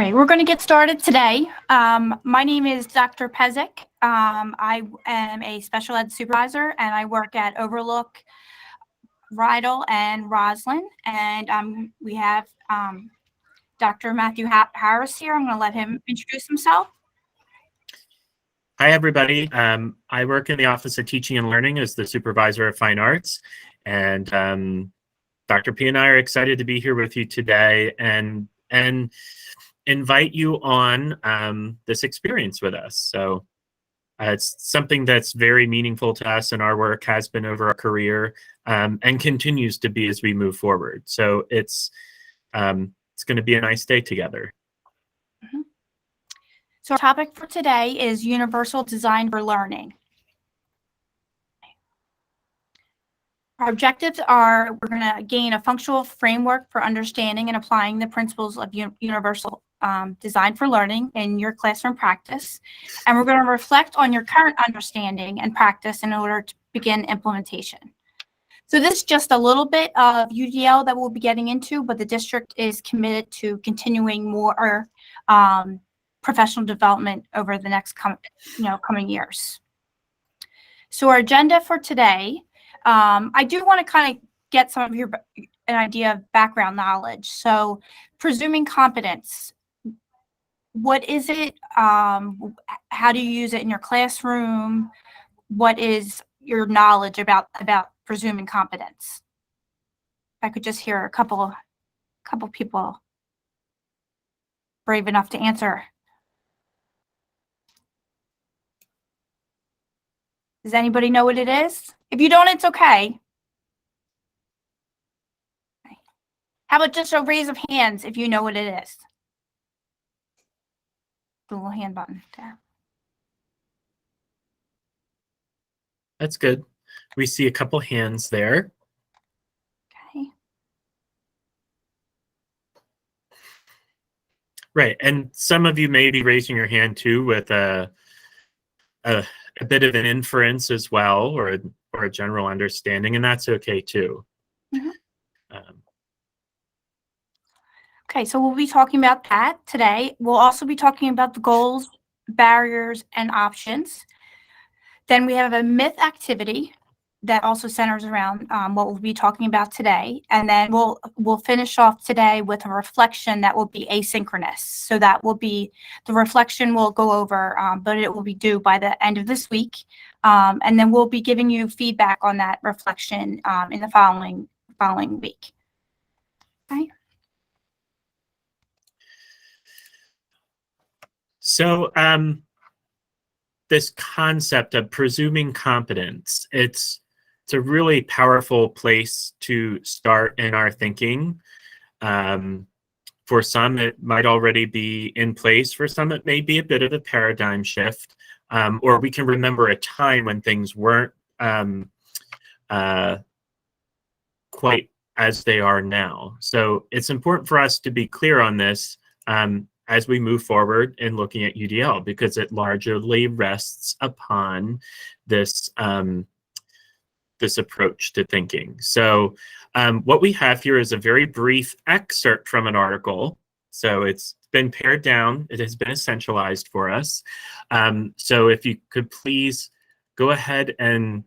right, we're going to get started today. My name is Dr. Peszek. I am a special ed supervisor, and I work at Overlook, Rydell, and Roslyn. And we have Dr. Matthew Harris here. I'm going to let him introduce himself. Hi, everybody. I work in the Office of Teaching and Learning as the Supervisor of Fine Arts. And Dr. P and I are excited to be here with you today and invite you on this experience with us. So it's something that's very meaningful to us, and our work has been over our career and continues to be as we move forward. So it's going to be a nice day together. Mm-hmm. So our topic for today is universal design for learning. Our objectives are we're going to gain a functional framework for understanding and applying the principles of universal design for learning in your classroom practice. And we're going to reflect on your current understanding and practice in order to begin implementation. So this is just a little bit of UDL that we'll be getting into, but the district is committed to continuing more professional development over the next coming years. So our agenda for today, I do want to kind of get some of an idea of background knowledge. So presuming competence, what is it? How do you use it in your classroom? What is your knowledge about presuming competence? If I could just hear a couple people brave enough to answer. Does anybody know what it is? If you don't, it's okay. How about just a raise of hands if you know what it is? The little hand button there. That's good. We see a couple hands there. Okay. Right, and some of you may be raising your hand too with a bit of an inference as well, or a general understanding, and that's okay too. Mm-hmm. Okay, so we'll be talking about that today. We'll also be talking about the goals, barriers, and options. Then we have a myth activity that also centers around what we'll be talking about today. And then we'll finish off today with a reflection that will be asynchronous. So that will be, the reflection we'll go over, but it will be due by the end of this week. And then we'll be giving you feedback on that reflection in the following week. Okay. So this concept of presuming competence, it's a really powerful place to start in our thinking. For some, it might already be in place. For some, it may be a bit of a paradigm shift, or we can remember a time when things weren't quite as they are now. So it's important for us to be clear on this as we move forward in looking at UDL, because it largely rests upon this this approach to thinking. So what we have here is a very brief excerpt from an article. So it's been pared down. It has been essentialized for us. So if you could please go ahead and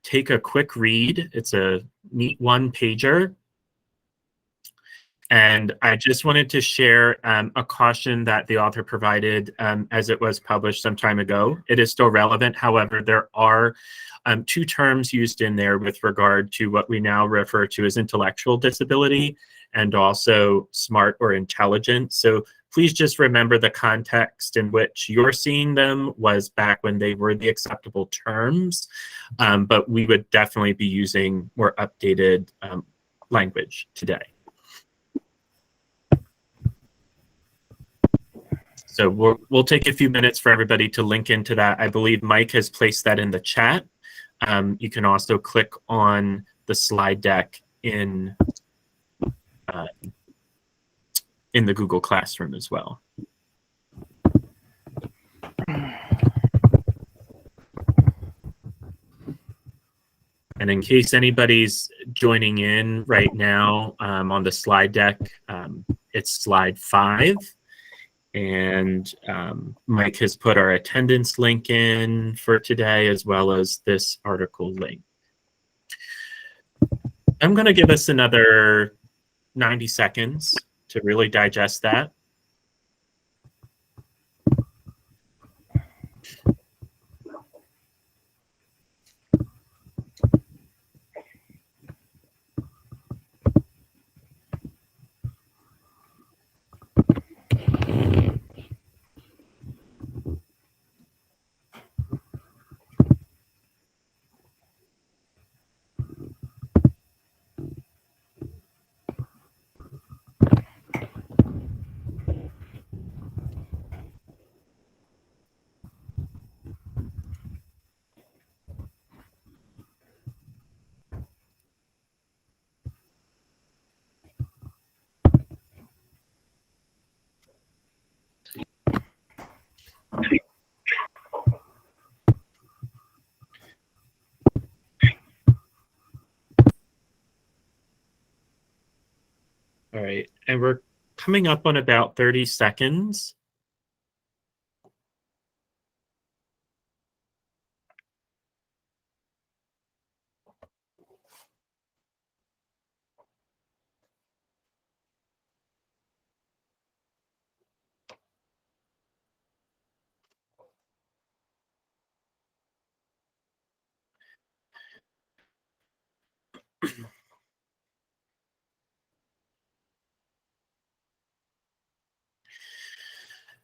take a quick read. It's a neat one-pager. And I just wanted to share a caution that the author provided as it was published some time ago. It is still relevant. However, there are two terms used in there with regard to what we now refer to as intellectual disability and also smart or intelligent. So please just remember the context in which you're seeing them was back when they were the acceptable terms, but we would definitely be using more updated language today. So we'll take a few minutes for everybody to link into that. I believe Mike has placed that in the chat. You can also click on the slide deck in the Google Classroom as well. And in case anybody's joining in right now on the slide deck, it's slide 5. And Mike has put our attendance link in for today, as well as this article link. I'm going to give us another 90 seconds to really digest that. All right, and we're coming up on about 30 seconds.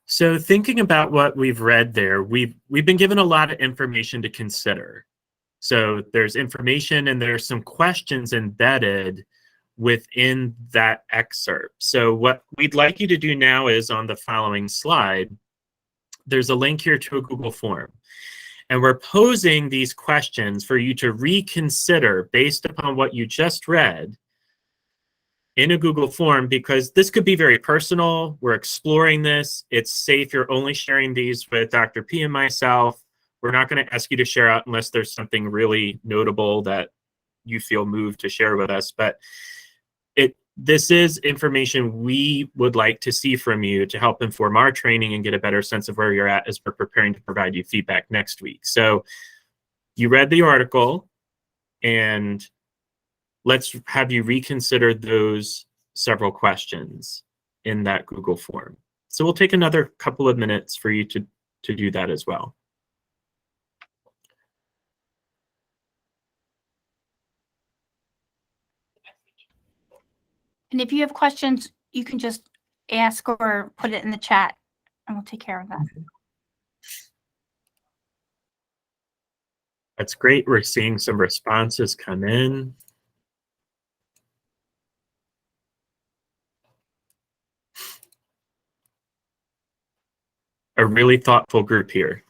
So thinking about what we've read there, we've been given a lot of information to consider. So there's information and there's some questions embedded within that excerpt. So what we'd like you to do now is on the following slide, there's a link here to a Google form. And we're posing these questions for you to reconsider based upon what you just read in a Google form, because this could be very personal. We're exploring this. It's safe. You're only sharing these with Dr. P and myself. We're not going to ask you to share out unless there's something really notable that you feel moved to share with us. But this is information we would like to see from you to help inform our training and get a better sense of where you're at as we're preparing to provide you feedback next week. So you read the article, and let's have you reconsider those several questions in that Google form. So we'll take another couple of minutes for you to do that as well. And if you have questions, you can just ask or put it in the chat and we'll take care of that. That's great. We're seeing some responses come in. A really thoughtful group here.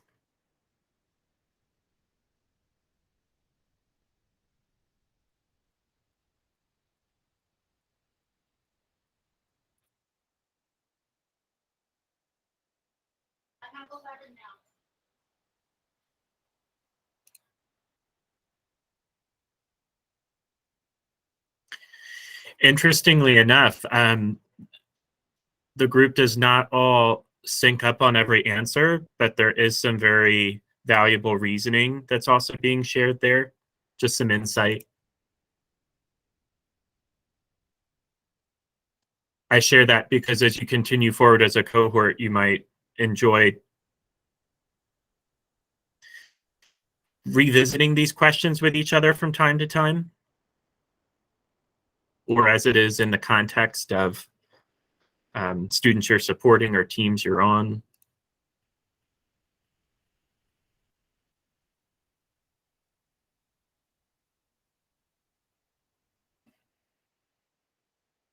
Interestingly enough, the group does not all sync up on every answer, but there is some very valuable reasoning that's also being shared there. Just some insight. I share that because as you continue forward as a cohort, you might enjoy revisiting these questions with each other from time to time, or as it is in the context of students you're supporting or teams you're on.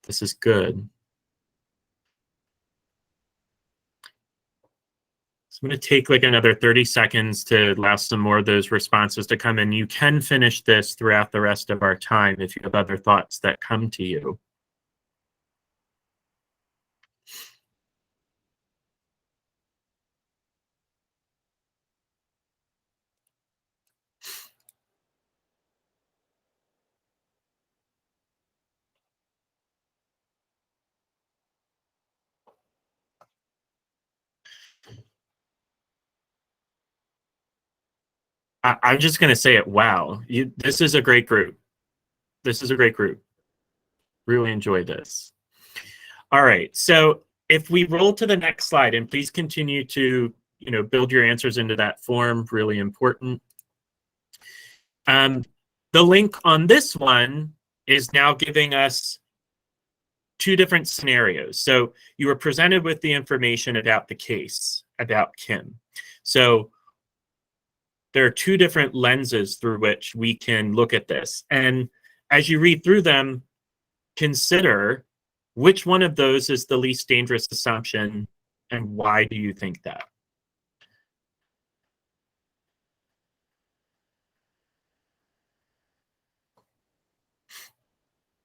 This is good. So I'm going to take like another 30 seconds to allow some more of those responses to come in. You can finish this throughout the rest of our time if you have other thoughts that come to you. I'm just going to say it. Wow. This is a great group. This is a great group. Really enjoy this. All right. So if we roll to the next slide, and please continue to, build your answers into that form, really important. The link on this one is now giving us two different scenarios. So you were presented with the information about the case, about Kim. So there are two different lenses through which we can look at this. And as you read through them, consider which one of those is the least dangerous assumption and why do you think that?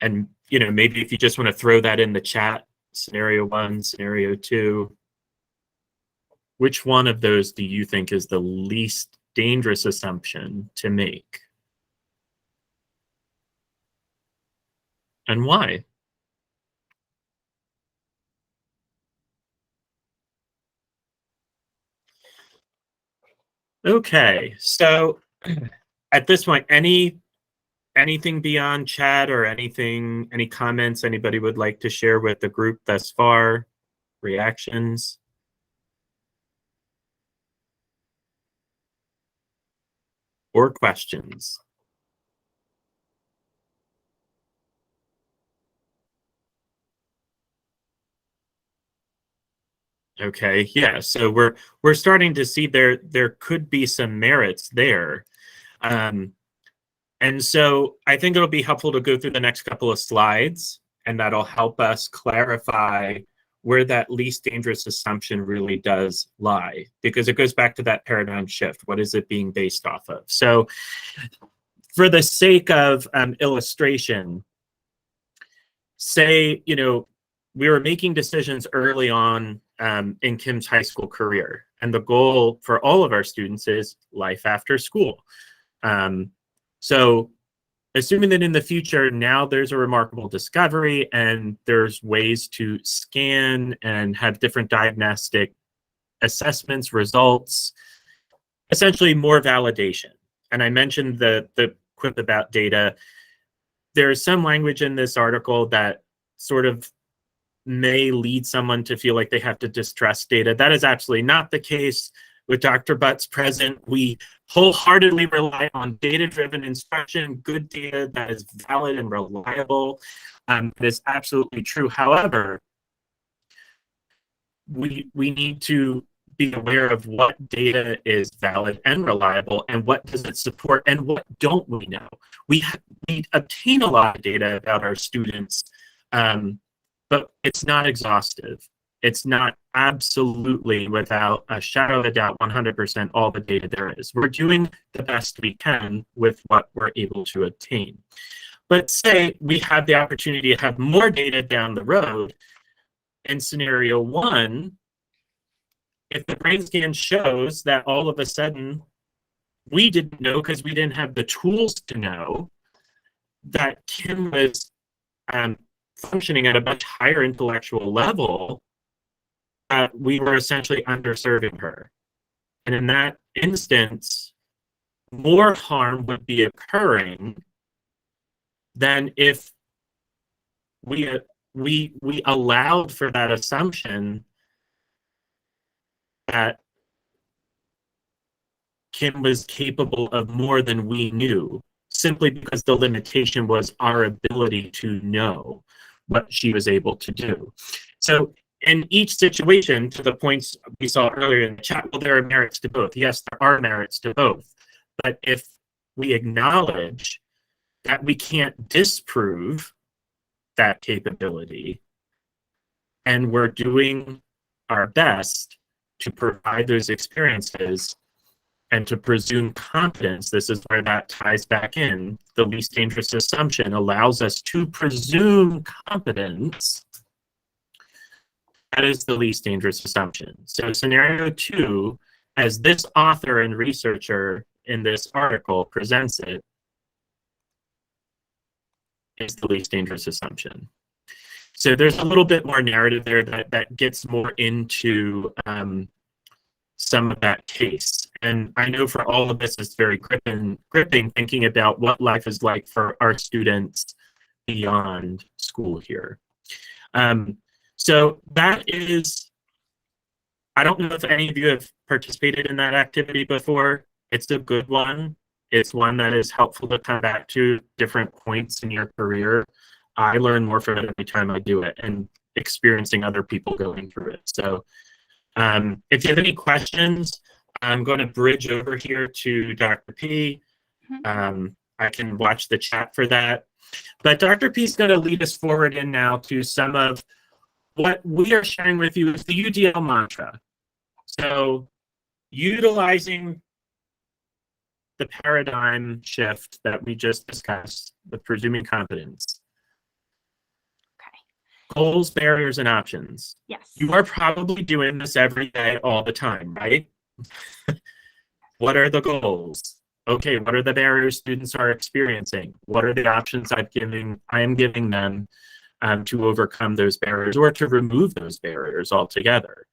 And, maybe if you just want to throw that in the chat, scenario 1, scenario 2, which one of those do you think is the least dangerous assumption to make? And why? Okay, so at this point, anything beyond chat or any comments anybody would like to share with the group thus far? Reactions? Or questions? Okay, yeah, so we're starting to see there could be some merits there. And so I think it'll be helpful to go through the next couple of slides, and that'll help us clarify where that least dangerous assumption really does lie, because it goes back to that paradigm shift. What is it being based off of? So for the sake of illustration, say, we were making decisions early on in Kim's high school career, and the goal for all of our students is life after school. So assuming that in the future, now there's a remarkable discovery and there's ways to scan and have different diagnostic assessments, results, essentially more validation. And I mentioned the quip about data. There's some language in this article that sort of may lead someone to feel like they have to distrust data. That is absolutely not the case. With Dr. Butts present, we wholeheartedly rely on data-driven instruction, good data that is valid and reliable. That is absolutely true. However, we need to be aware of what data is valid and reliable, and what does it support, and what don't we know. We obtain a lot of data about our students, but it's not exhaustive. It's not absolutely, without a shadow of a doubt, 100% all the data there is. We're doing the best we can with what we're able to obtain. But say we have the opportunity to have more data down the road. In scenario 1, if the brain scan shows that all of a sudden we didn't know, because we didn't have the tools to know, that Kim was functioning at a much higher intellectual level, we were essentially underserving her. And in that instance, more harm would be occurring than if we allowed for that assumption that Kim was capable of more than we knew, simply because the limitation was our ability to know what she was able to do. So in each situation, to the points we saw earlier in the chat, well, there are merits to both. Yes, there are merits to both. But if we acknowledge that we can't disprove that capability, and we're doing our best to provide those experiences and to presume competence, this is where that ties back in. The least dangerous assumption allows us to presume competence. That is the least dangerous assumption. So scenario 2, as this author and researcher in this article presents it, is the least dangerous assumption. So there's a little bit more narrative there that gets more into some of that case. And I know for all of us, it's very gripping thinking about what life is like for our students beyond school here. So that is, I don't know if any of you have participated in that activity before. It's a good one. It's one that is helpful to come back to different points in your career. I learn more from it every time I do it, and experiencing other people going through it. So if you have any questions, I'm going to bridge over here to Dr. P. I can watch the chat for that. But Dr. P is going to lead us forward in now to some of what we are sharing with you is the UDL mantra. So utilizing the paradigm shift that we just discussed, the presuming competence. Okay. Goals, barriers, and options. Yes. You are probably doing this every day, all the time, right? What are the goals? Okay, what are the barriers students are experiencing? What are the options I am giving them to overcome those barriers or to remove those barriers altogether?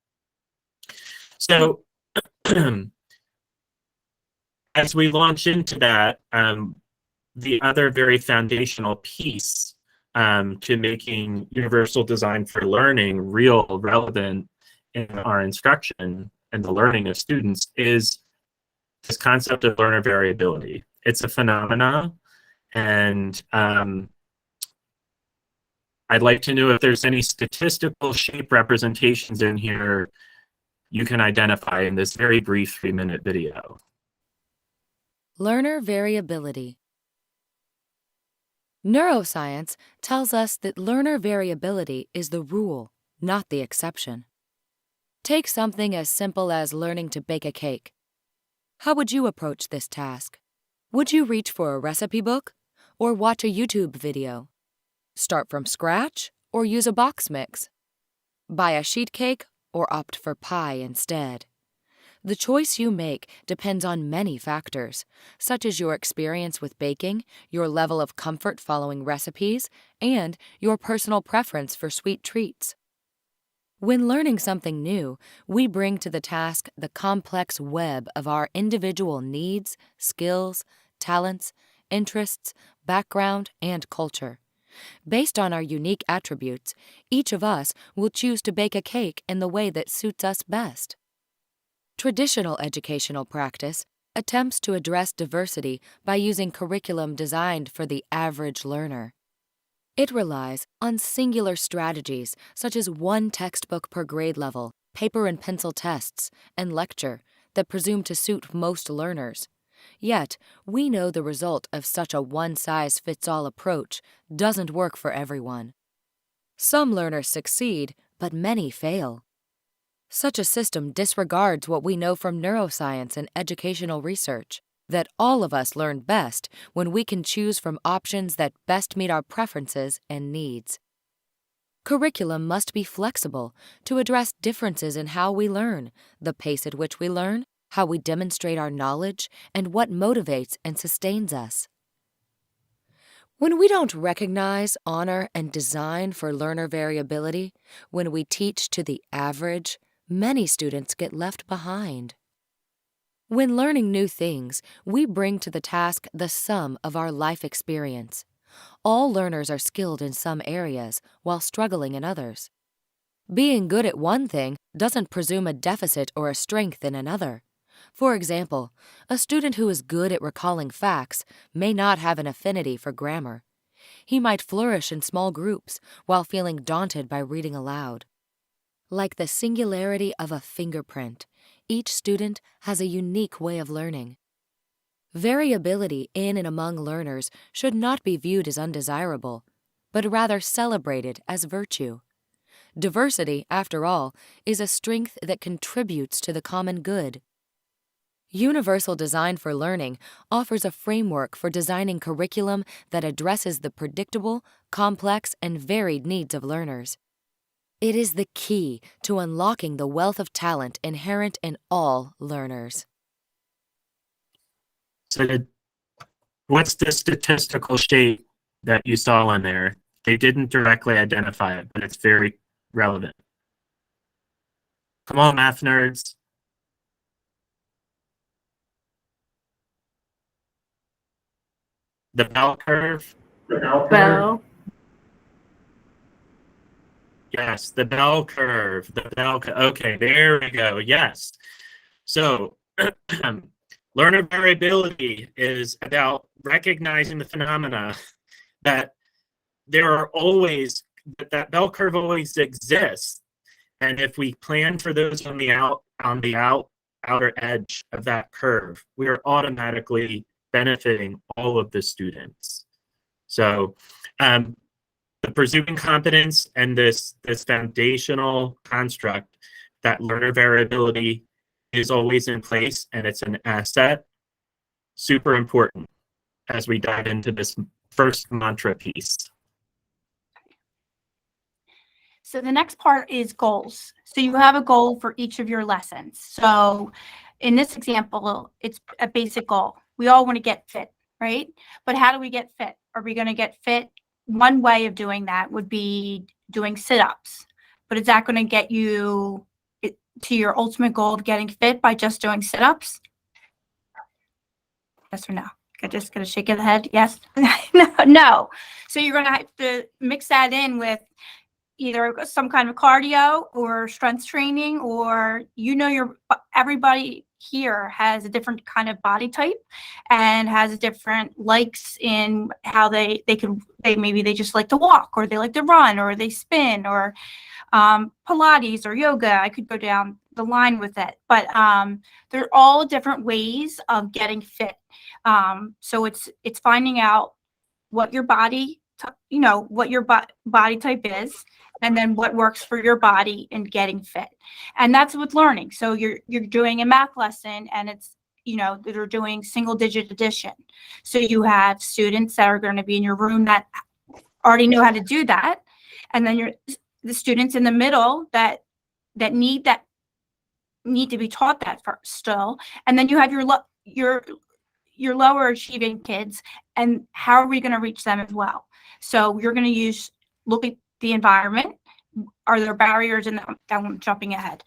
So as we launch into that, the other very foundational piece to making universal design for learning real, relevant in our instruction and the learning of students is this concept of learner variability. It's a phenomenon, and I'd like to know if there's any statistical shape representations in here you can identify in this very brief 3-minute video. Learner variability. Neuroscience tells us that learner variability is the rule, not the exception. Take something as simple as learning to bake a cake. How would you approach this task? Would you reach for a recipe book or watch a YouTube video? Start from scratch or use a box mix? Buy a sheet cake or opt for pie instead? The choice you make depends on many factors, such as your experience with baking, your level of comfort following recipes, and your personal preference for sweet treats. When learning something new, we bring to the task the complex web of our individual needs, skills, talents, interests, background, and culture. Based on our unique attributes, each of us will choose to bake a cake in the way that suits us best. Traditional educational practice attempts to address diversity by using curriculum designed for the average learner. It relies on singular strategies such as one textbook per grade level, paper and pencil tests, and lecture that presume to suit most learners. Yet, we know the result of such a one-size-fits-all approach doesn't work for everyone. Some learners succeed, but many fail. Such a system disregards what we know from neuroscience and educational research, that all of us learn best when we can choose from options that best meet our preferences and needs. Curriculum must be flexible to address differences in how we learn, the pace at which we learn, how we demonstrate our knowledge, and what motivates and sustains us. When we don't recognize, honor, and design for learner variability, when we teach to the average, many students get left behind. When learning new things, we bring to the task the sum of our life experience. All learners are skilled in some areas while struggling in others. Being good at one thing doesn't presume a deficit or a strength in another. For example, a student who is good at recalling facts may not have an affinity for grammar. He might flourish in small groups while feeling daunted by reading aloud. Like the singularity of a fingerprint, each student has a unique way of learning. Variability in and among learners should not be viewed as undesirable, but rather celebrated as virtue. Diversity, after all, is a strength that contributes to the common good. Universal Design for Learning offers a framework for designing curriculum that addresses the predictable, complex, and varied needs of learners. It is the key to unlocking the wealth of talent inherent in all learners. So what's the statistical shape that you saw on there? They didn't directly identify it, but it's very relevant. Come on, math nerds. The bell curve? Bell. Yes, the bell curve. Okay, there we go. Yes. So learner variability is about recognizing the phenomena that there are always, that bell curve always exists. And if we plan for those on the outer edge of that curve, we are automatically benefiting all of the students. So the presuming competence and this foundational construct that learner variability is always in place and it's an asset, super important as we dive into this first mantra piece. So the next part is goals. So you have a goal for each of your lessons. So in this example, it's a basic goal. We all want to get fit, right? But how do we get fit? Are we going to get fit? One way of doing that would be doing sit-ups. But is that going to get you to your ultimate goal of getting fit by just doing sit-ups? Yes or no? I'm just going to shake your head. Yes. No. So you're going to have to mix that in with either some kind of cardio or strength training, or everybody here has a different kind of body type and has different likes in how maybe they just like to walk, or they like to run, or they spin, or Pilates or yoga. I could go down the line with it, but they're all different ways of getting fit. So it's finding out what your body, what your body type is, and then what works for your body in getting fit. And that's with learning. So you're doing a math lesson, and it's, they're doing single digit addition. So you have students that are going to be in your room that already know how to do that. And then the students in the middle that need to be taught that first still. And then you have your lower achieving kids, and how are we going to reach them as well? So you're going to look at the environment. Are there barriers in them? I'm jumping ahead.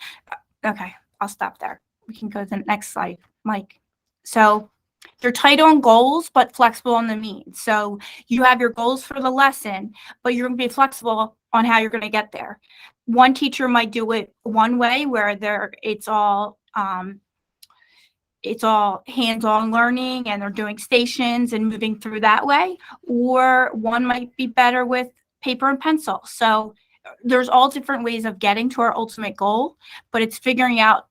Okay, I'll stop there. We can go to the next slide, Mike. So you're tight on goals, but flexible on the means. So you have your goals for the lesson, but you're going to be flexible on how you're going to get there. One teacher might do it one way, where it's all hands-on learning, and they're doing stations and moving through that way, or one might be better with paper and pencil. So there's all different ways of getting to our ultimate goal, but it's figuring out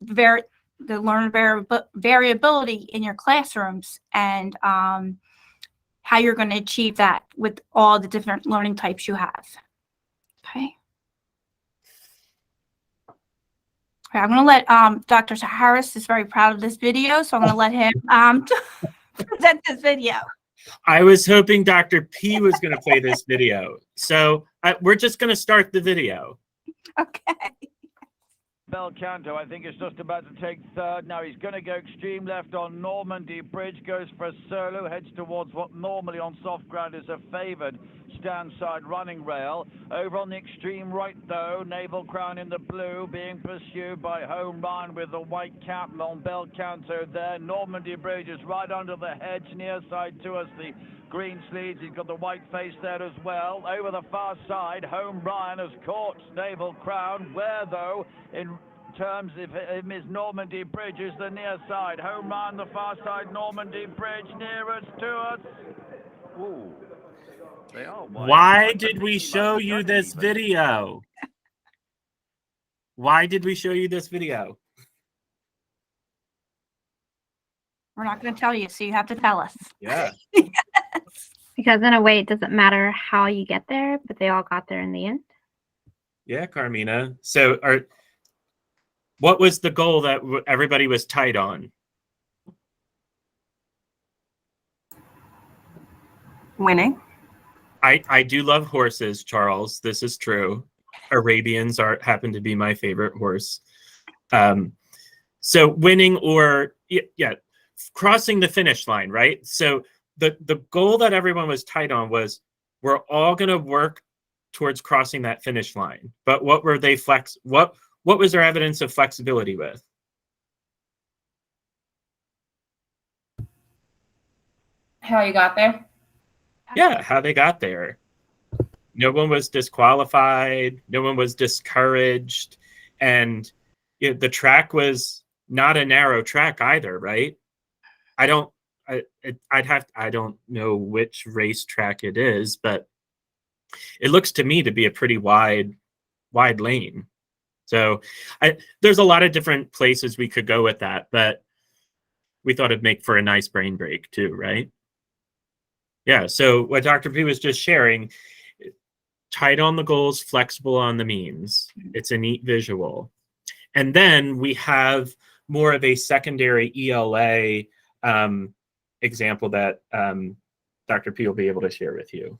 the learner variability in your classrooms, and how you're going to achieve that with all the different learning types you have. Okay. Okay, I'm going to let Dr. Harris is very proud of this video, so I'm going to let him present this video. I was hoping Dr. P was going to play this video. So we're just going to start the video. Okay. Belcanto, I think, is just about to take third. Now he's going to go extreme left on Normandy Bridge, goes for a solo, heads towards what normally on soft ground is a favored stand side running rail. Over on the extreme right, though, Naval Crown in the blue, being pursued by Home Run with the white cap on Belcanto there. Normandy Bridge is right under the hedge, near side to us, the green sleeves. He's got the white face there as well. Over the far side, Home Run has caught Naval Crown, where, though, in terms of Miss Normandy Bridge is the near side. Home Run, the far side, Normandy Bridge, nearest to us. Ooh. They are white. Why did we show you this video? Why did we show you this video? We're not going to tell you, so you have to tell us. Yeah. Yes. Because in a way, it doesn't matter how you get there, but they all got there in the end. Yeah, Carmina. So what was the goal that everybody was tight on? Winning. I do love horses, Charles. This is true. Arabians happen to be my favorite horse. So winning, or crossing the finish line, right? So the goal that everyone was tight on was, we're all going to work towards crossing that finish line. But what were they what was their evidence of flexibility with? how you got there? Yeah, how they got there. No one was disqualified. No one was discouraged. And the track was not a narrow track either, right? I don't know which racetrack it is, but it looks to me to be a pretty wide lane. So there's a lot of different places we could go with that, but we thought it'd make for a nice brain break too, right? Yeah, so what Dr. P was just sharing, tight on the goals, flexible on the means. It's a neat visual. And then we have more of a secondary ELA example that Dr. P will be able to share with you.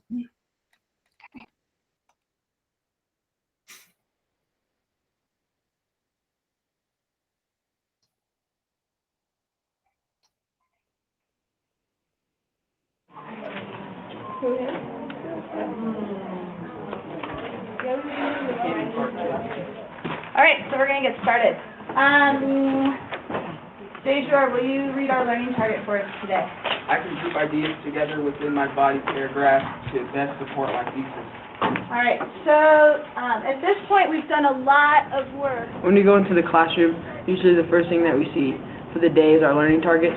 All right, so we're going to get started. Dejor, will you read our learning target for us today? I can group ideas together within my body paragraph to best support my thesis. All right, so at this point, we've done a lot of work. When we go into the classroom, usually the first thing that we see for the day is our learning targets.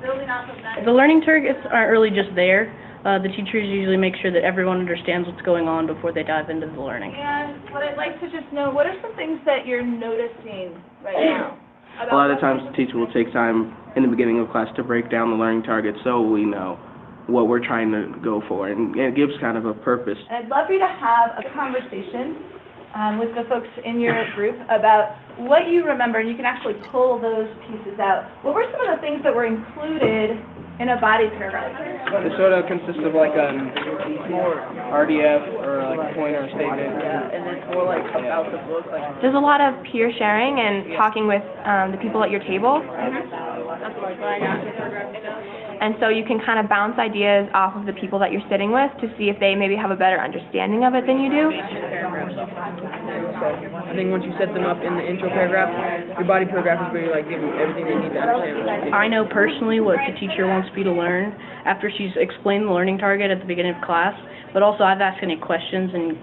Building off of that. The learning targets aren't really just there. The teachers usually make sure that everyone understands what's going on before they dive into the learning. And what I'd like to just know, what are some things that you're noticing right now? A lot of times the teacher will take time in the beginning of class to break down the learning targets so we know what we're trying to go for, and it gives kind of a purpose. And I'd love for you to have a conversation with the folks in your group about what you remember, and you can actually pull those pieces out. What were some of the things that were included in a body paragraph? It sort of consists of like a more RDF or like a point or a statement. Yeah, and it's more like about the book. Like, There's a lot of peer sharing and talking with the people at your table. And so you can kind of bounce ideas off of the people that you're sitting with to see if they maybe have a better understanding of it than you do. I think once you set them up in the intro paragraph, your body paragraph is where you like give them everything they need to understand. I know personally what the teacher wants me to learn after she's explained the learning target at the beginning of class, but also I've asked any questions and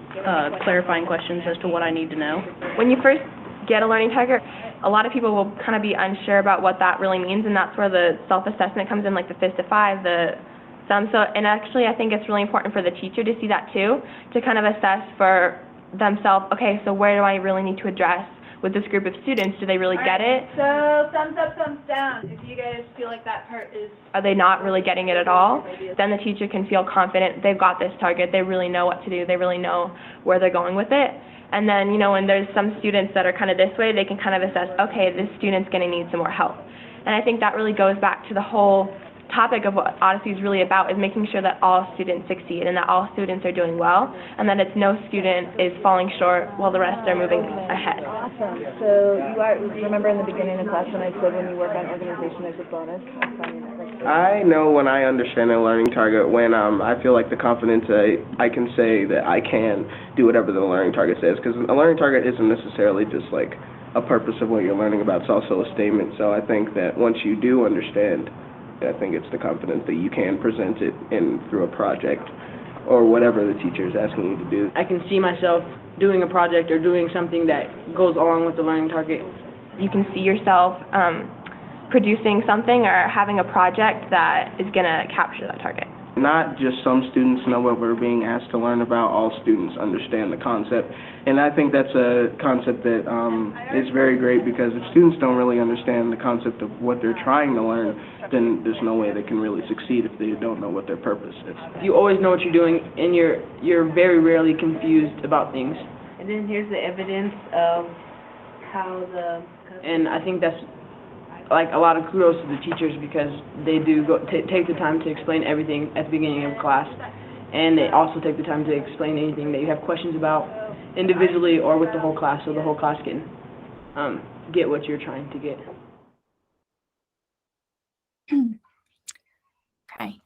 clarifying questions as to what I need to know. When you first get a learning target, a lot of people will kind of be unsure about what that really means, and that's where the self-assessment comes in, like the fist of 5, the sum. So, and actually I think it's really important for the teacher to see that too, to kind of assess for themselves, okay, so where do I really need to address with this group of students? Do they really get it? So thumbs up, thumbs down. If you guys feel like that part is... Are they not really getting it at all? Then the teacher can feel confident they've got this target, they really know what to do, they really know where they're going with it. And then, you know, when there's some students that are kind of this way, they can kind of assess, okay, this student's going to need some more help. And I think that really goes back to the whole topic of what Odyssey is really about, is making sure that all students succeed and that all students are doing well, and that it's no student is falling short while the rest are moving ahead. Awesome. So you remember in the beginning of class when I said when you work on organization there's a bonus? I know when I understand a learning target, when I feel like the confidence I can say that I can do whatever the learning target says, because a learning target isn't necessarily just like a purpose of what you're learning about, it's also a statement. So I think that once you do understand, I think it's the confidence that you can present it through a project or whatever the teacher is asking you to do. I can see myself doing a project or doing something that goes along with the learning target. You can see yourself producing something or having a project that is going to capture that target. Not just some students know what we're being asked to learn about, all students understand the concept. And I think that's a concept that is very great, because if students don't really understand the concept of what they're trying to learn, then there's no way they can really succeed if they don't know what their purpose is. You always know what you're doing, and you're very rarely confused about things. And then here's the evidence of how the... And I think that's like a lot of kudos to the teachers, because they do take the time to explain everything at the beginning of class, and they also take the time to explain anything that you have questions about individually or with the whole class, so the whole class can get what you're trying to get. Okay.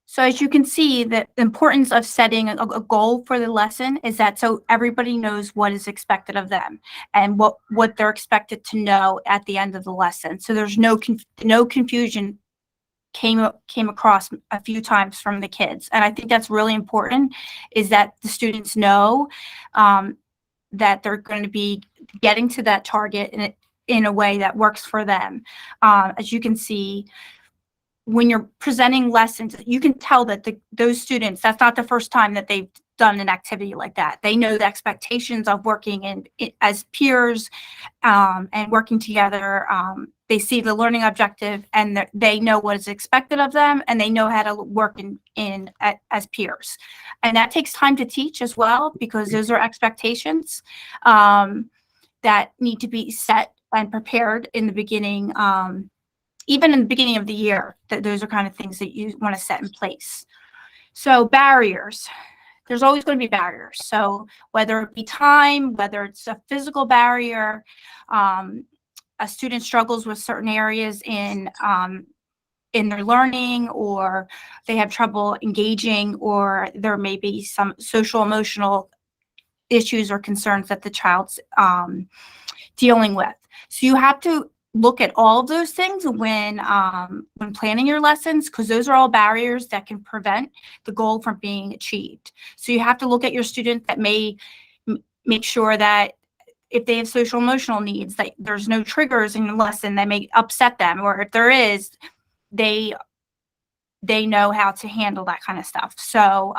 So as you can see, the importance of setting a goal for the lesson is that so everybody knows what is expected of them and what they're expected to know at the end of the lesson. So there's no confusion came across a few times from the kids. And I think that's really important, is that the students know that they're going to be getting to that target in a way that works for them. As you can see, when you're presenting lessons, you can tell that those students, that's not the first time that they've done an activity like that. They know the expectations of working as peers and working together. They see the learning objective, and they know what is expected of them, and they know how to work as peers. And that takes time to teach as well, because those are expectations that need to be set and prepared in the beginning, even in the beginning of the year. That those are kind of things that you want to set in place. So barriers. There's always going to be barriers. So whether it be time, whether it's a physical barrier, a student struggles with certain areas in their learning, or they have trouble engaging, or there may be some social emotional issues or concerns that the child's dealing with. So you have to look at all of those things when planning your lessons, because those are all barriers that can prevent the goal from being achieved. So you have to look at your students that may make sure that if they have social emotional needs, that there's no triggers in the lesson that may upset them, or if there is, they know how to handle that kind of stuff. So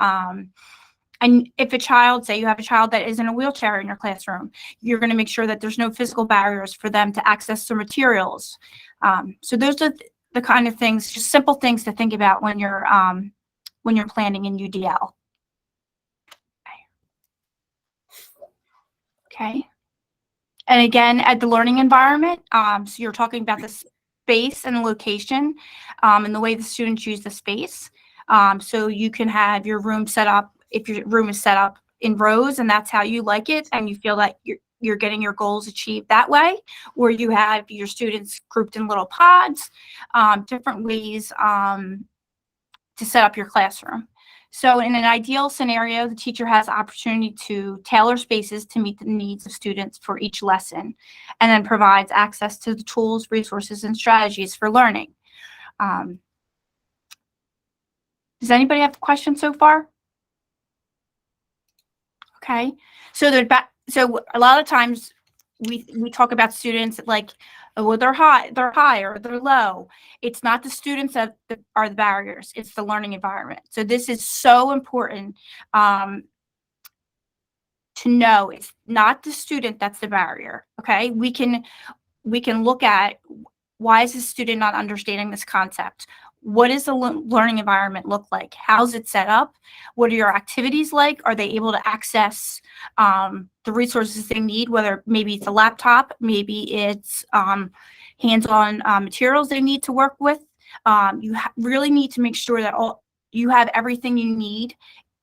and if a child, say you have a child that is in a wheelchair in your classroom, you're going to make sure that there's no physical barriers for them to access the materials. So those are the kind of things, just simple things to think about when you're planning in UDL. Okay. And again, at the learning environment, so you're talking about the space and the location, and the way the students use the space. So you can have your room set up, if your room is set up in rows and that's how you like it, and you feel that you're getting your goals achieved that way, or you have your students grouped in little pods, different ways to set up your classroom. So in an ideal scenario, the teacher has the opportunity to tailor spaces to meet the needs of students for each lesson, and then provides access to the tools, resources, and strategies for learning. Does anybody have questions so far? Okay, so a lot of times we talk about students like, oh, they're high or they're low. It's not the students that are the barriers, it's the learning environment. So this is so important to know. It's not the student that's the barrier. Okay, we can look at, why is the student not understanding this concept? What does the learning environment look like? How's it set up? What are your activities like? Are they able to access the resources they need, whether maybe it's a laptop, maybe it's hands-on materials they need to work with? You really need to make sure that you have everything you need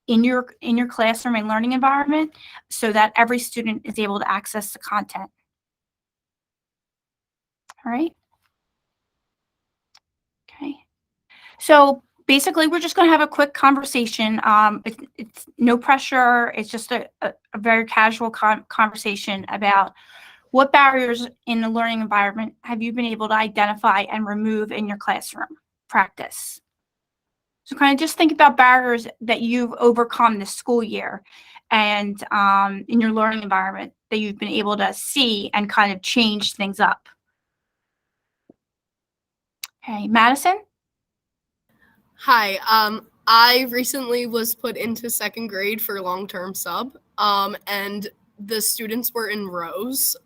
in your classroom and learning environment, so that every student is able to access the content. All right. Okay. So basically, we're just going to have a quick conversation. It's no pressure. It's just a very casual conversation about what barriers in the learning environment have you been able to identify and remove in your classroom practice. So kind of just think about barriers that you've overcome this school year, and in your learning environment that you've been able to see and kind of change things up. Okay, Madison? Hi, I recently was put into second grade for long-term sub, and the students were in rows,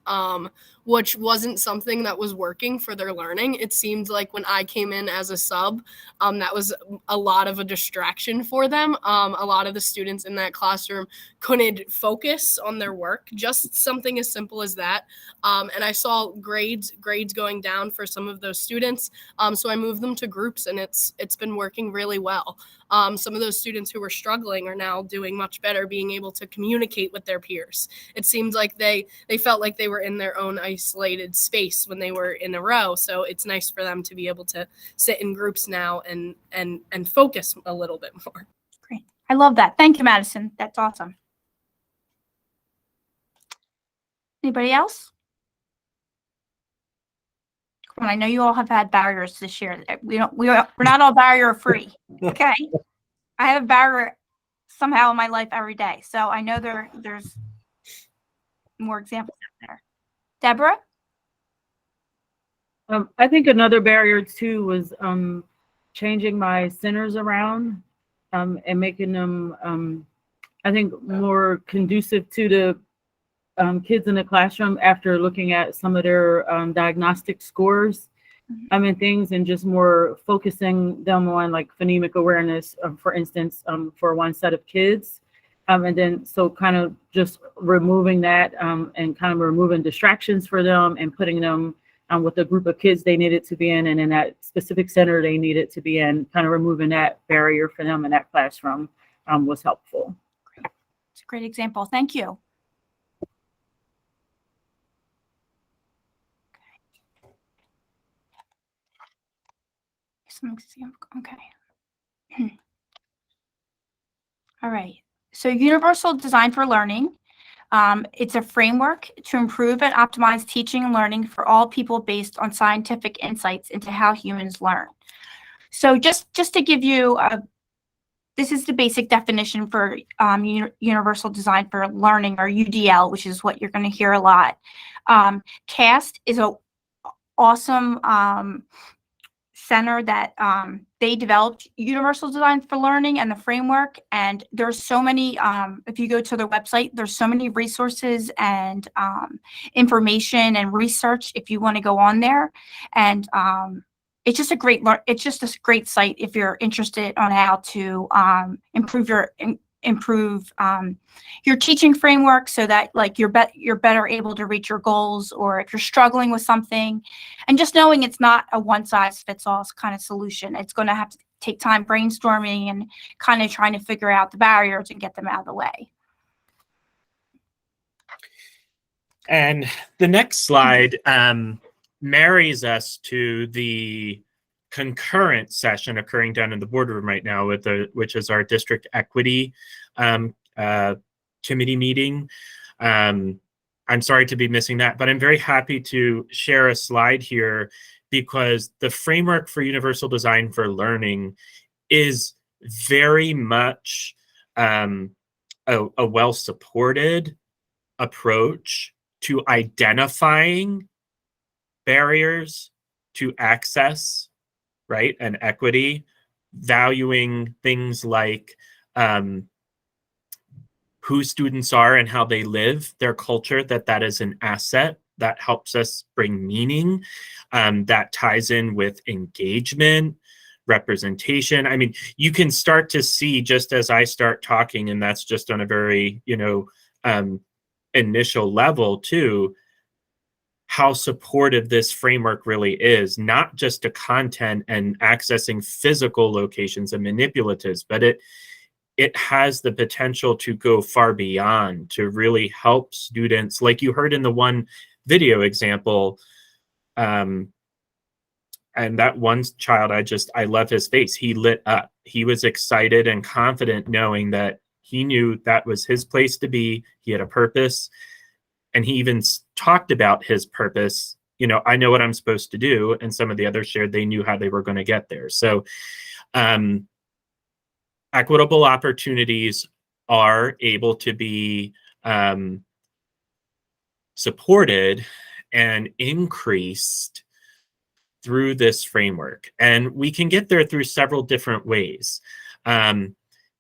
which wasn't something that was working for their learning. It seemed like when I came in as a sub, that was a lot of a distraction for them. A lot of the students in that classroom couldn't focus on their work, just something as simple as that. And I saw grades going down for some of those students. So I moved them to groups, and it's been working really well. Some of those students who were struggling are now doing much better, being able to communicate with their peers. It seemed like they felt like they were in their own isolated space when they were in a row. So it's nice for them to be able to sit in groups now and focus a little bit more. Great. I love that. Thank you, Madison. That's awesome. Anybody else? Come on, I know you all have had barriers this year. We're not all barrier free. Okay. I have a barrier somehow in my life every day. So I know there's more examples out there. Deborah? I think another barrier too was changing my centers around and making them, I think, more conducive to the kids in the classroom after looking at some of their diagnostic scores and things, and just more focusing them on like phonemic awareness, for instance, for one set of kids. And then so kind of just removing that and kind of removing distractions for them and putting them with the group of kids they needed to be in, and in that specific center they needed to be in, kind of removing that barrier for them in that classroom was helpful. It's a great example. Thank you. Some example. Okay. All right. So universal design for learning. It's a framework to improve and optimize teaching and learning for all people based on scientific insights into how humans learn. So just to give you this is the basic definition for universal design for learning, or UDL, which is what you're going to hear a lot. CAST is a awesome center that they developed universal design for learning and the framework, and there's so many if you go to their website, there's so many resources and information and research if you want to go on there, and it's just a great site if you're interested on how to improve your teaching framework, so that like you're better able to reach your goals, or if you're struggling with something, and just knowing it's not a one size fits all kind of solution. It's going to have to take time brainstorming and kind of trying to figure out the barriers and get them out of the way. And the next slide marries us to the concurrent session occurring down in the boardroom right now, which is our district equity committee meeting. I'm sorry to be missing that, but I'm very happy to share a slide here, because the framework for universal design for learning is very much a well-supported approach to identifying barriers to access, right, and equity, valuing things like who students are and how they live, their culture, that is an asset that helps us bring meaning, that ties in with engagement, representation. I mean, you can start to see just as I start talking, and that's just on a very, initial level too, how supportive this framework really is, not just to content and accessing physical locations and manipulatives, but it has the potential to go far beyond, to really help students, like you heard in the one video example. And that one child, I love his face. He lit up. He was excited and confident, knowing that he knew that was his place to be. He had a purpose. And he even talked about his purpose. I know what I'm supposed to do. And some of the others shared they knew how they were going to get there. So equitable opportunities are able to be supported and increased through this framework. And we can get there through several different ways.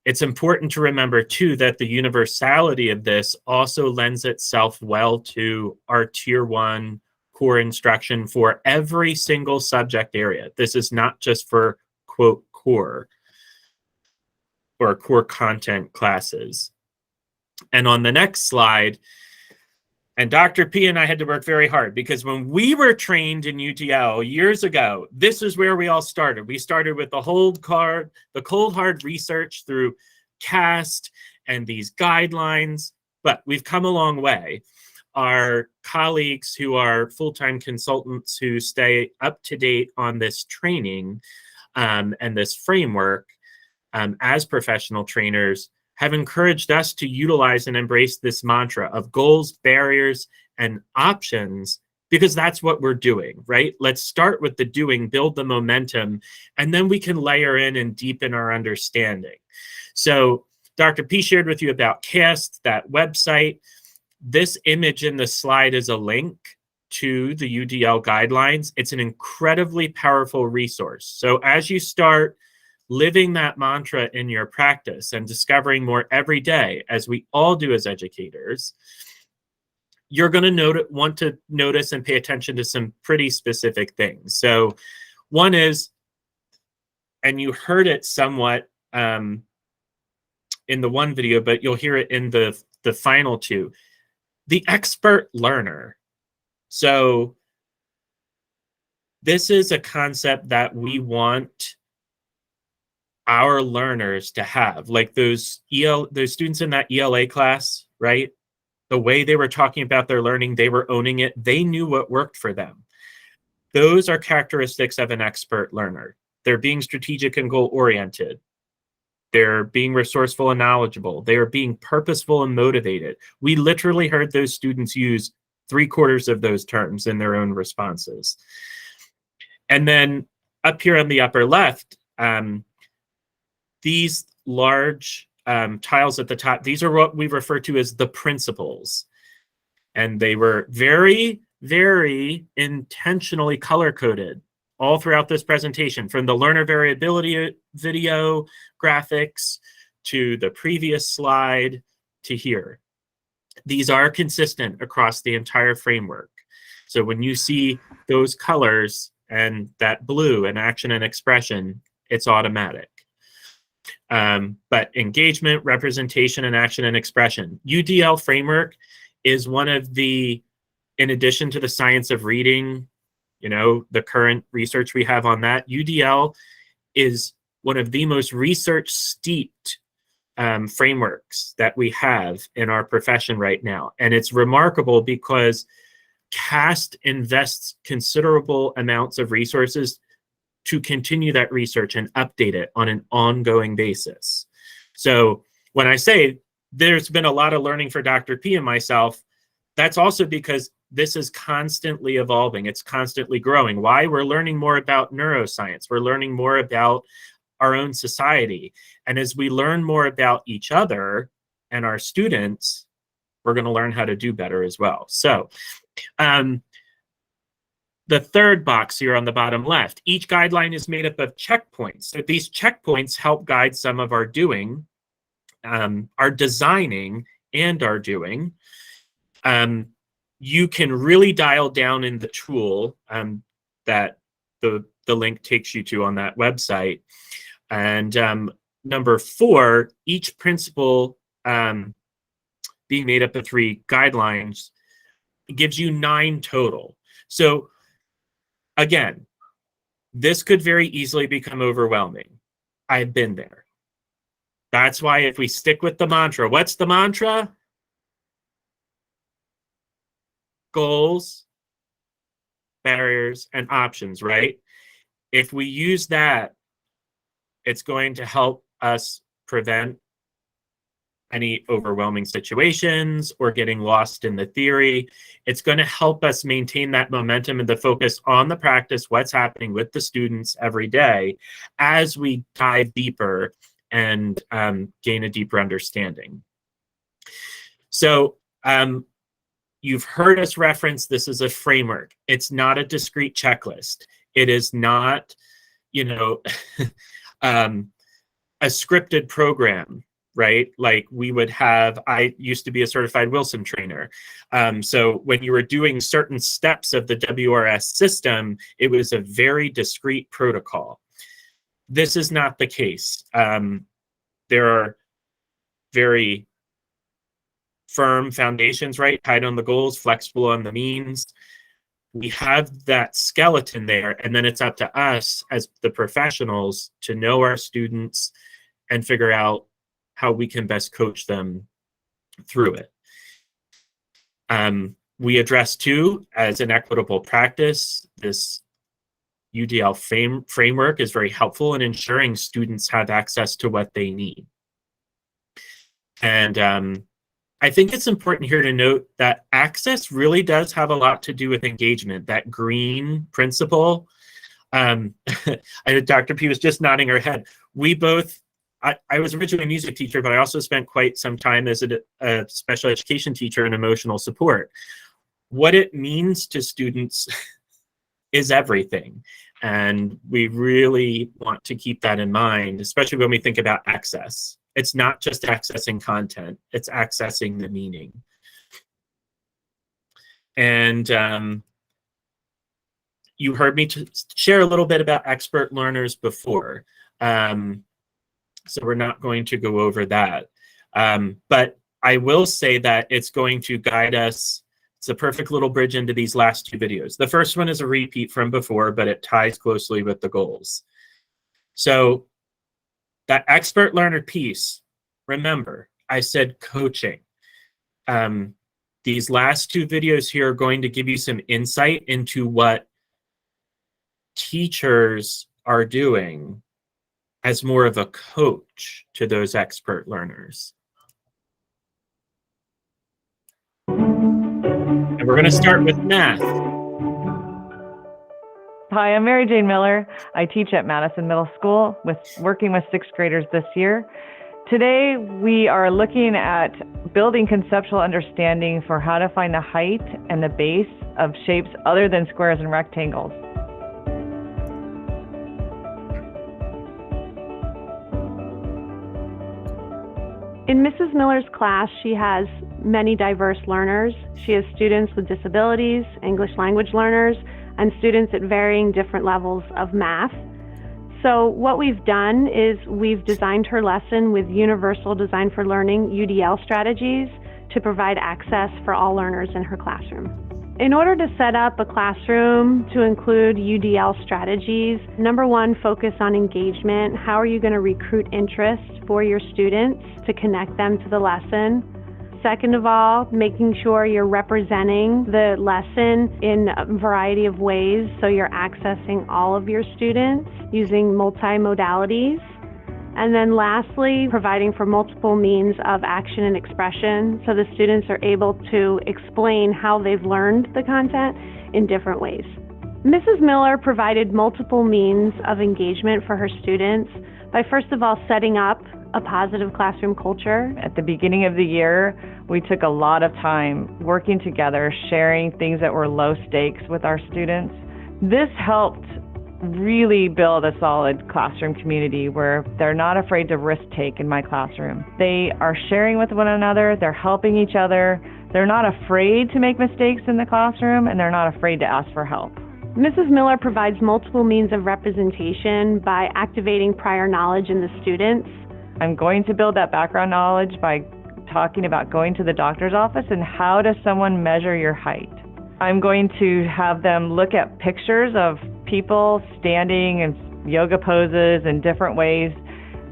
It's important to remember, too, that the universality of this also lends itself well to our Tier 1 core instruction for every single subject area. This is not just for, quote, core or core content classes. And on the next slide, and Dr. P and I had to work very hard, because when we were trained in UDL years ago, this is where we all started. We started with the cold hard research through CAST and these guidelines, but we've come a long way. Our colleagues who are full-time consultants who stay up to date on this training and this framework as professional trainers have encouraged us to utilize and embrace this mantra of goals, barriers, and options because that's what we're doing, right? Let's start with the doing, build the momentum, and then we can layer in and deepen our understanding. So Dr. P shared with you about CAST, that website. This image in the slide is a link to the UDL guidelines. It's an incredibly powerful resource. So as you start living that mantra in your practice and discovering more every day, as we all do as educators, you're going to want to notice and pay attention to some pretty specific things. So one is, and you heard it somewhat in the one video, but you'll hear it in the final two, the expert learner. So this is a concept that we want our learners to have, like those students in that ELA class, right? The way they were talking about their learning, they were owning it. They knew what worked for them. Those are characteristics of an expert learner. They're being strategic and goal-oriented. They're being resourceful and knowledgeable. They are being purposeful and motivated. We literally heard those students use 3/4 of those terms in their own responses. And then up here on the upper left, these large tiles at the top, these are what we refer to as the principles. And they were very, very intentionally color-coded all throughout this presentation, from the learner variability video graphics to the previous slide to here. These are consistent across the entire framework. So when you see those colors and that blue and action and expression, it's automatic. But engagement, representation, and action and expression. UDL framework is one of the, in addition to the science of reading, you know, the current research we have on that, UDL is one of the most research-steeped frameworks that we have in our profession right now. And it's remarkable because CAST invests considerable amounts of resources to continue that research and update it on an ongoing basis. So when I say there's been a lot of learning for Dr. P and myself, that's also because this is constantly evolving. It's constantly growing. Why? We're learning more about neuroscience. We're learning more about our own society. And as we learn more about each other and our students, we're going to learn how to do better as well. So the third box here on the bottom left, each guideline is made up of checkpoints. So these checkpoints help guide some of our doing, our designing, and our doing. You can really dial down in the tool that the link takes you to on that website. And number 4, each principle being made up of 3 guidelines gives you 9 total. So again, this could very easily become overwhelming. I've been there. That's why if we stick with the mantra, what's the mantra? Goals, barriers, and options, right? If we use that, it's going to help us prevent any overwhelming situations or getting lost in the theory. It's going to help us maintain that momentum and the focus on the practice, what's happening with the students every day as we dive deeper and gain a deeper understanding. So you've heard us reference this as a framework. It's not a discrete checklist. It is not, you know, a scripted program, right? Like we would have, I used to be a certified Wilson trainer. So when you were doing certain steps of the WRS system, it was a very discrete protocol. This is not the case. There are very firm foundations, right? Tight on the goals, flexible on the means. We have that skeleton there, and then it's up to us as the professionals to know our students and figure out how we can best coach them through it. We address too, as an equitable practice, this UDL framework is very helpful in ensuring students have access to what they need. And I think it's important here to note that access really does have a lot to do with engagement. That green principle, Dr. P was just nodding her head. We both, I was originally a music teacher, but I also spent quite some time as a special education teacher in emotional support. What it means to students is everything. And we really want to keep that in mind, especially when we think about access. It's not just accessing content, it's accessing the meaning. And you heard me share a little bit about expert learners before. So we're not going to go over that. But I will say that it's going to guide us. It's a perfect little bridge into these last two videos. The first one is a repeat from before, but it ties closely with the goals. So that expert learner piece, remember, I said coaching. These last two videos here are going to give you some insight into what teachers are doing as more of a coach to those expert learners. And we're going to start with math. Hi, I'm Mary Jane Miller. I teach at Madison Middle School, working with sixth graders this year. Today, we are looking at building conceptual understanding for how to find the height and the base of shapes other than squares and rectangles. In Mrs. Miller's class, she has many diverse learners. She has students with disabilities, English language learners, and students at varying different levels of math. So what we've done is we've designed her lesson with Universal Design for Learning, UDL strategies, to provide access for all learners in her classroom. In order to set up a classroom to include UDL strategies, number one, focus on engagement. How are you going to recruit interest for your students to connect them to the lesson? Second of all, making sure you're representing the lesson in a variety of ways, so you're accessing all of your students using multimodalities. And then lastly, providing for multiple means of action and expression, so the students are able to explain how they've learned the content in different ways. Mrs. Miller provided multiple means of engagement for her students by first of all setting up a positive classroom culture. At the beginning of the year, we took a lot of time working together, sharing things that were low stakes with our students. This helped really build a solid classroom community where they're not afraid to risk take in my classroom. They are sharing with one another, they're helping each other, they're not afraid to make mistakes in the classroom, and they're not afraid to ask for help. Mrs. Miller provides multiple means of representation by activating prior knowledge in the students. I'm going to build that background knowledge by talking about going to the doctor's office and how does someone measure your height. I'm going to have them look at pictures of people standing in yoga poses in different ways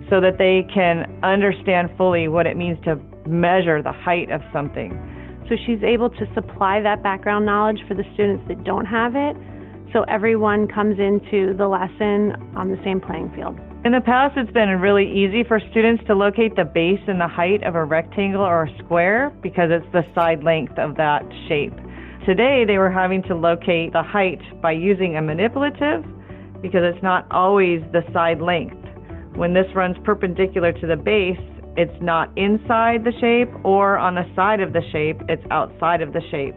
so that they can understand fully what it means to measure the height of something. So she's able to supply that background knowledge for the students that don't have it, so everyone comes into the lesson on the same playing field. In the past, it's been really easy for students to locate the base and the height of a rectangle or a square because it's the side length of that shape. Today, they were having to locate the height by using a manipulative because it's not always the side length. When this runs perpendicular to the base, it's not inside the shape, or on the side of the shape, it's outside of the shape.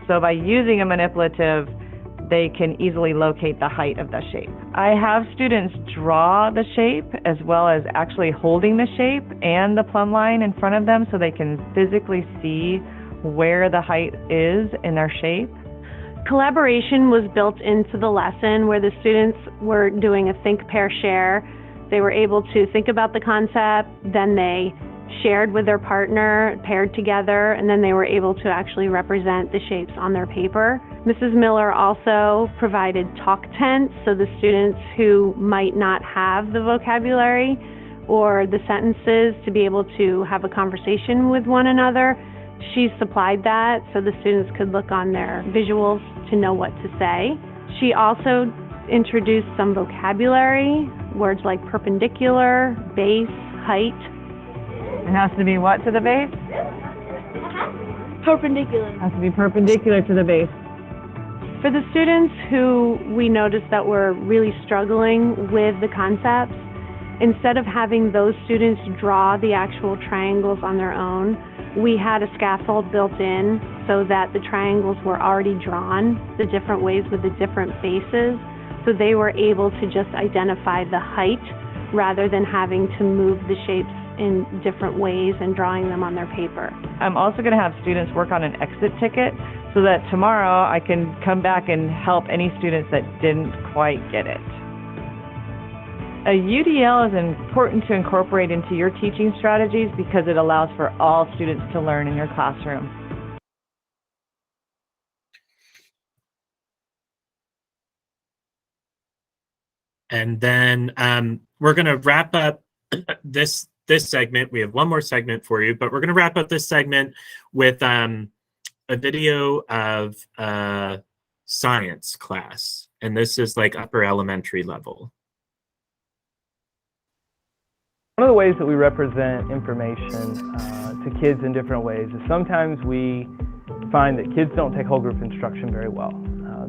So by using a manipulative, they can easily locate the height of the shape. I have students draw the shape as well as actually holding the shape and the plumb line in front of them so they can physically see where the height is in their shape. Collaboration was built into the lesson where the students were doing a think, pair, share. They were able to think about the concept, then they shared with their partner, paired together, and then they were able to actually represent the shapes on their paper. Mrs. Miller also provided talk tents, so the students who might not have the vocabulary or the sentences to be able to have a conversation with one another, she supplied that so the students could look on their visuals to know what to say. She also introduced some vocabulary, words like perpendicular, base, height. It has to be what to the base? Perpendicular. Has to be perpendicular to the base. For the students who we noticed that were really struggling with the concepts, instead of having those students draw the actual triangles on their own, we had a scaffold built in so that the triangles were already drawn the different ways with the different bases. So they were able to just identify the height rather than having to move the shapes in different ways and drawing them on their paper. I'm also going to have students work on an exit ticket so that tomorrow I can come back and help any students that didn't quite get it. A UDL is important to incorporate into your teaching strategies because it allows for all students to learn in your classroom. And then we're going to wrap up this segment. We have one more segment for you, but we're going to wrap up this segment with a video of a science class. And this is like upper elementary level. One of the ways that we represent information to kids in different ways is sometimes we find that kids don't take whole group instruction very well.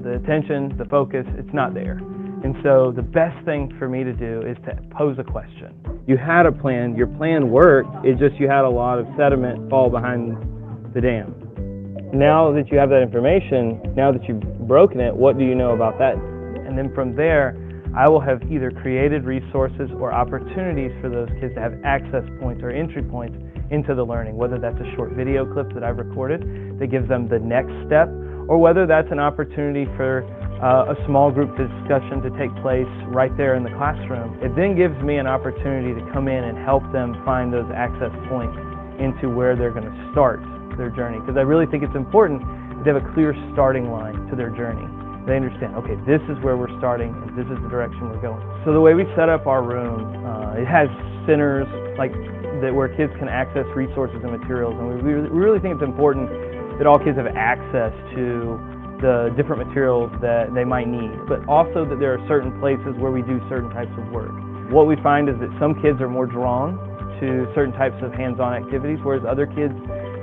The attention, the focus, it's not there. And so the best thing for me to do is to pose a question. You had a plan, your plan worked, it's just you had a lot of sediment fall behind the dam. Now that you have that information, now that you've broken it, what do you know about that? And then from there, I will have either created resources or opportunities for those kids to have access points or entry points into the learning, whether that's a short video clip that I've recorded that gives them the next step, or whether that's an opportunity for a small group discussion to take place right there in the classroom. It then gives me an opportunity to come in and help them find those access points into where they're going to start their journey, because I really think it's important that they have a clear starting line to their journey. They understand, okay, this is where we're starting and this is the direction we're going. So the way we set up our room, it has centers like that where kids can access resources and materials, and we really think it's important that all kids have access to the different materials that they might need, but also that there are certain places where we do certain types of work. What we find is that some kids are more drawn to certain types of hands-on activities, whereas other kids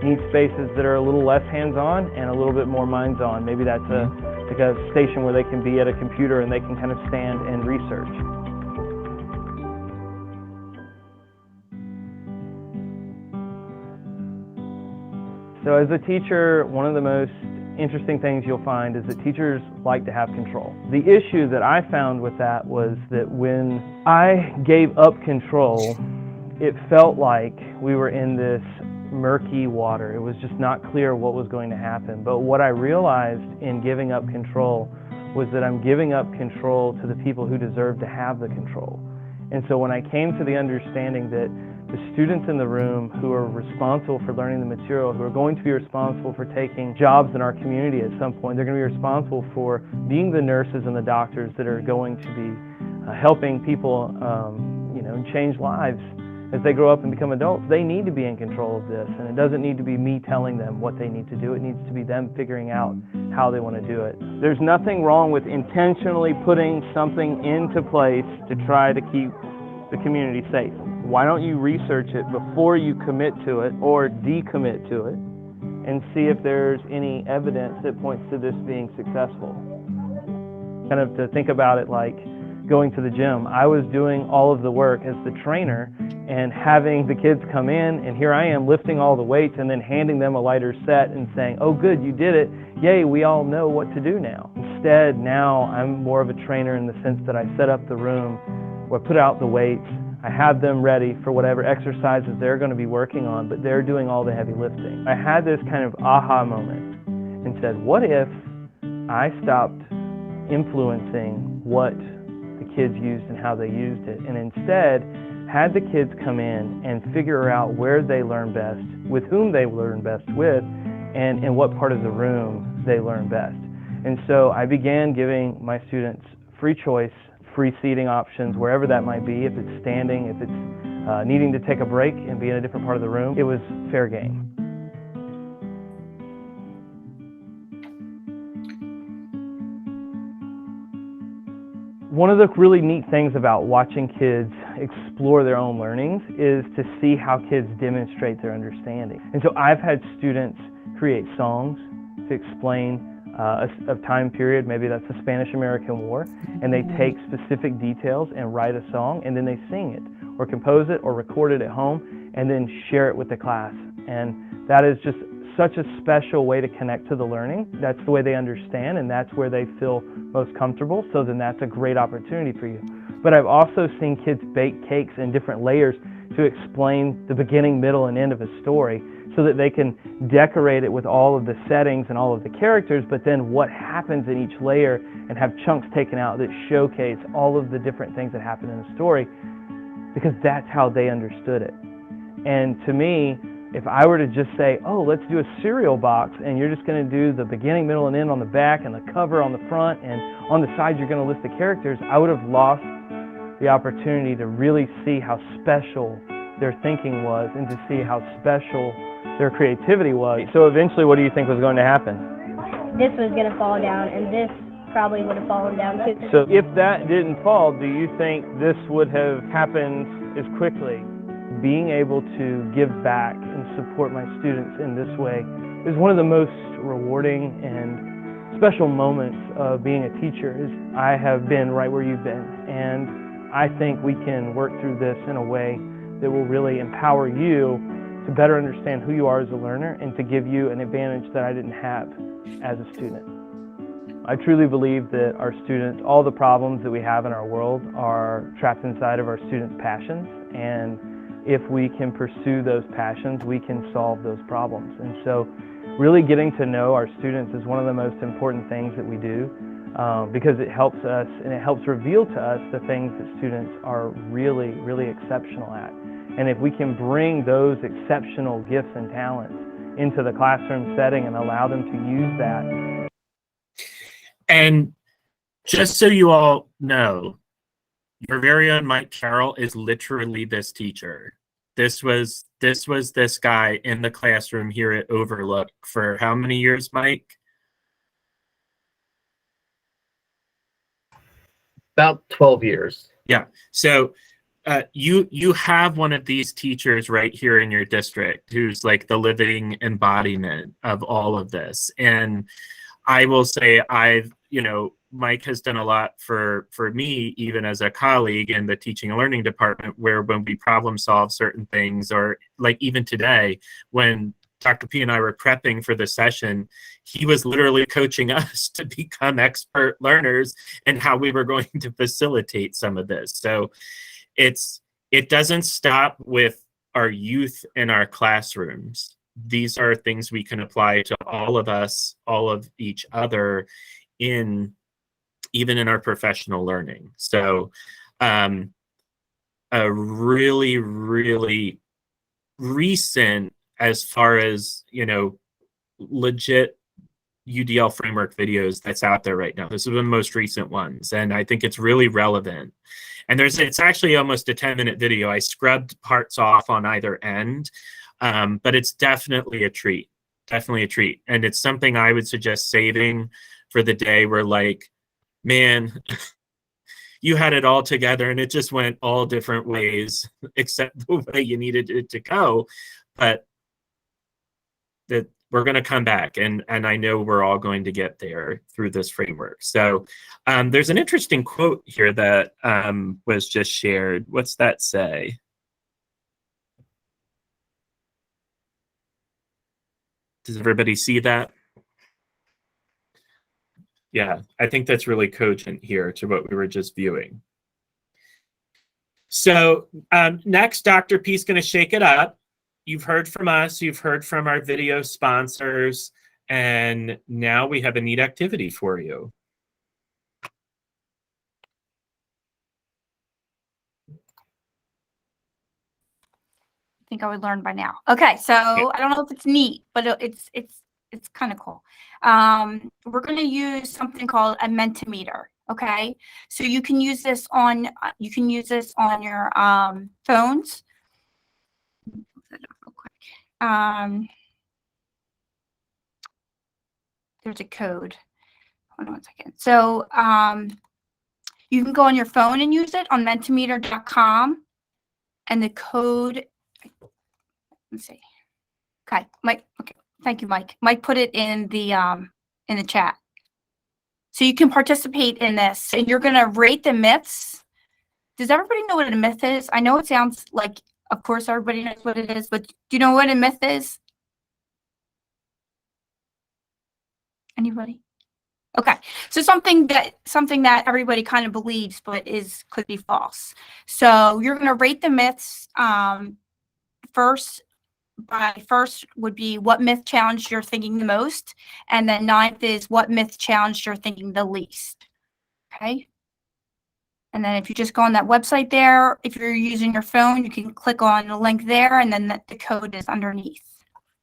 need spaces that are a little less hands-on and a little bit more minds-on. Maybe that's like a station where they can be at a computer and they can kind of stand and research. So as a teacher, one of the most interesting things you'll find is that teachers like to have control. The issue that I found with that was that when I gave up control, it felt like we were in this murky water. It was just not clear what was going to happen. But what I realized in giving up control was that I'm giving up control to the people who deserve to have the control. And so when I came to the understanding that the students in the room who are responsible for learning the material, who are going to be responsible for taking jobs in our community at some point, they're going to be responsible for being the nurses and the doctors that are going to be helping people change lives as they grow up and become adults. They need to be in control of this, and it doesn't need to be me telling them what they need to do. It needs to be them figuring out how they want to do it. There's nothing wrong with intentionally putting something into place to try to keep the community safe. Why don't you research it before you commit to it or decommit to it and see if there's any evidence that points to this being successful? Kind of to think about it like going to the gym. I was doing all of the work as the trainer and having the kids come in, and here I am lifting all the weights and then handing them a lighter set and saying, oh good, you did it, yay, we all know what to do now. Instead, now I'm more of a trainer in the sense that I set up the room, where I put out the weights, I have them ready for whatever exercises they're going to be working on, but they're doing all the heavy lifting. I had this kind of aha moment and said, what if I stopped influencing what the kids used and how they used it, and instead had the kids come in and figure out where they learn best, with whom they learn best with, and in what part of the room they learn best. And so I began giving my students free choice, free seating options, wherever that might be. If it's standing, if it's needing to take a break and be in a different part of the room, it was fair game. One of the really neat things about watching kids explore their own learnings is to see how kids demonstrate their understanding. And so I've had students create songs to explain a time period, maybe that's the Spanish-American War, and they take specific details and write a song, and then they sing it, or compose it, or record it at home, and then share it with the class. And that is just such a special way to connect to the learning. That's the way they understand, and that's where they feel most comfortable, so then that's a great opportunity for you. But I've also seen kids bake cakes in different layers to explain the beginning, middle, and end of a story, so that they can decorate it with all of the settings and all of the characters, but then what happens in each layer, and have chunks taken out that showcase all of the different things that happen in the story, because that's how they understood it. And to me, if I were to just say, oh, let's do a cereal box, and you're just going to do the beginning, middle, and end on the back, and the cover on the front, and on the side you're going to list the characters, I would have lost the opportunity to really see how special their thinking was, and to see how special their creativity was. So eventually, what do you think was going to happen? This was going to fall down, and this probably would have fallen down too. So if that didn't fall, do you think this would have happened as quickly? Being able to give back and support my students in this way is one of the most rewarding and special moments of being a teacher. Is I have been right where you've been, and I think we can work through this in a way that will really empower you to better understand who you are as a learner, and to give you an advantage that I didn't have as a student. I truly believe that our students, all the problems that we have in our world are trapped inside of our students' passions, and if we can pursue those passions, we can solve those problems. And so really getting to know our students is one of the most important things that we do, because it helps us, and it helps reveal to us the things that students are really, really exceptional at. And if we can bring those exceptional gifts and talents into the classroom setting and allow them to use that. And just so you all know, your very own Mike Carroll is literally this teacher. This was this guy in the classroom here at Overlook for how many years, Mike? About 12 years. Yeah. So you have one of these teachers right here in your district who's like the living embodiment of all of this. And I will say Mike has done a lot for me, even as a colleague in the teaching and learning department, where when we problem solve certain things, or like even today, when Dr. P and I were prepping for the session, he was literally coaching us to become expert learners and how we were going to facilitate some of this. So it doesn't stop with our youth in our classrooms. These are things we can apply to all of us, all of each other, even in our professional learning. So a really, really recent, as far as, legit UDL framework videos that's out there right now. This is one of the most recent ones, and I think it's really relevant. And it's actually almost a 10-minute video. I scrubbed parts off on either end, but it's definitely a treat, And it's something I would suggest saving for the day where, like, man, you had it all together and it just went all different ways except the way you needed it to go. But that we're going to come back, and I know we're all going to get there through this framework. So there's an interesting quote here that was just shared. What's that say? Does everybody see that? Yeah, I think that's really cogent here to what we were just viewing. So next, Dr. P is going to shake it up. You've heard from us, you've heard from our video sponsors, and now we have a neat activity for you. I think I would learn by now. Okay, so I don't know if it's neat, but it's kind of cool. We're going to use something called a Mentimeter. Okay, so you can use this on your phones. Real quick. There's a code. Hold on one second. So you can go on your phone and use it on Mentimeter.com. and the code, let's see. Okay, Mike, okay, thank you, Mike. Mike put it in the chat. So you can participate in this, and you're gonna rate the myths. Does everybody know what a myth is? I know it sounds like, of course, everybody knows what it is, but do you know what a myth is? Anybody? Okay, so something that everybody kind of believes, but could be false. So you're going to rate the myths. First would be what myth challenged your thinking the most, and then 9th is what myth challenged your thinking the least. Okay. And then if you just go on that website there, if you're using your phone, you can click on the link there, and then the code is underneath.